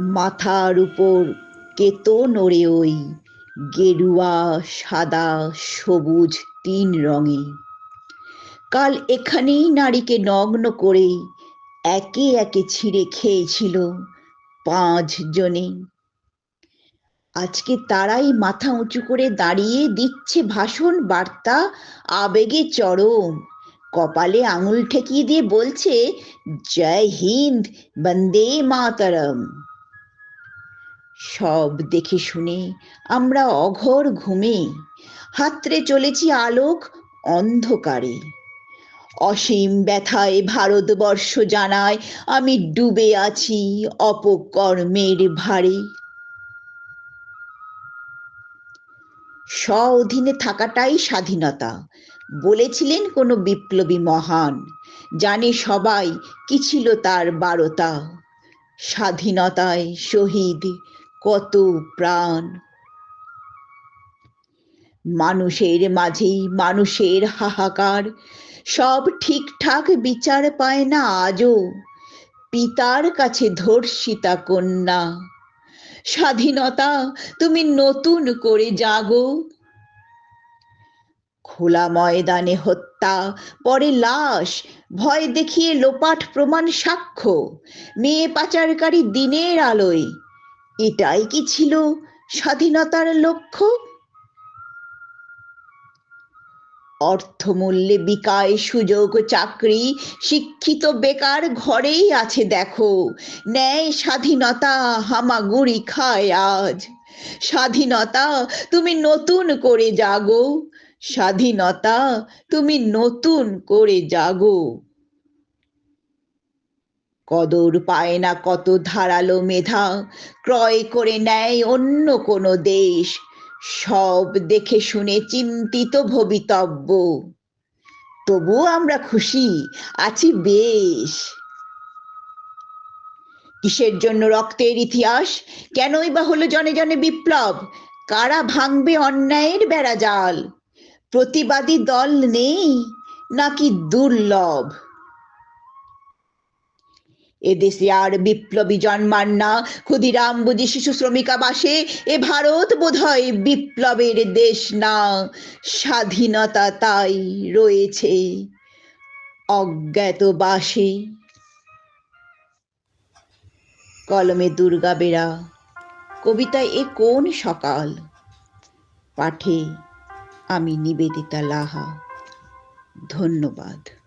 মাথার উপর কেতো নড়ে ওই গেরুয়া, সাদা, সবুজ 3 রঙে। কাল এখানেই নারীকে নগ্ন করে একে একে ছিঁড়ে খেয়েছিল 5 জনে। আজকে তারাই মাথা উঁচু করে দাঁড়িয়ে দিচ্ছে ভাষণ, বার্তা, আবেগে চরম। কপালে আঙুল ঠেকিয়ে দিয়ে বলছে, জয় হিন্দ, বন্দে মাতরম। সব দেখে শুনে আমরা অঘোর ঘুমে হাতড়ে চলেছি আলোক অন্ধকারে। অসীম ব্যথায় ভারতবর্ষ জানায়, আমি ডুবে আছি অপকর্মের ভারে। স্ব-অধীনে থাকাটাই স্বাধীনতা বলেছিলেন কোনো বিপ্লবী মহান। জানে সবাই কি ছিল তার বারতা। স্বাধীনতায় শহীদ কত প্রাণ। মানুষের মাঝেই মানুষের হাহাকার, সব ঠিকঠাক বিচার পায় না আজও। পিতার কাছে ধর্ষিতা কন্যা, স্বাধীনতা তুমি নতুন করে জাগো। খোলা ময়দানে হত্যা, পরে লাশ, ভয় দেখিয়ে লোপাট প্রমাণ সাক্ষ্য, মেয়ে পাচারকারী দিনের আলোয়, এটাই কি ছিল স্বাধীনতার লক্ষ্য? অর্থমূল্যে বিকায় সুযোগ চাকরি, শিক্ষিত বেকার ঘরেই আছে দেখো। ন্যায় স্বাধীনতা হামাগুড়ি খায় আজ। স্বাধীনতা তুমি নতুন করে জাগো, স্বাধীনতা তুমি নতুন করে জাগো। কদর পায় না কত ধারালো মেধা, ক্রয় করে নেয় অন্য কোনো দেশ। সব দেখে শুনে চিন্তিত ভবিতব্য, তবুও আমরা খুশি আছি বেশ। কিসের জন্য রক্তের ইতিহাস? কেনই বা হলো জনে জনে বিপ্লব? কারা ভাঙবে অন্যায়ের বেড়াজাল? প্রতিবাদী দল নেই নাকি দুর্লভ? এদেশে আর বিপ্লবী জন্মান না, ক্ষুদিরাম বুঝি শিশু শ্রমিকা বাসে। এ ভারত বোধহয় বিপ্লবের দেশ না, স্বাধীনতা তাই রয়েছে অজ্ঞাতবাসে। কলমে দুর্গা বেরা, কবিতায় এ কোন সকাল। পাঠে আমি নিবেদিতা লাহা। ধন্যবাদ।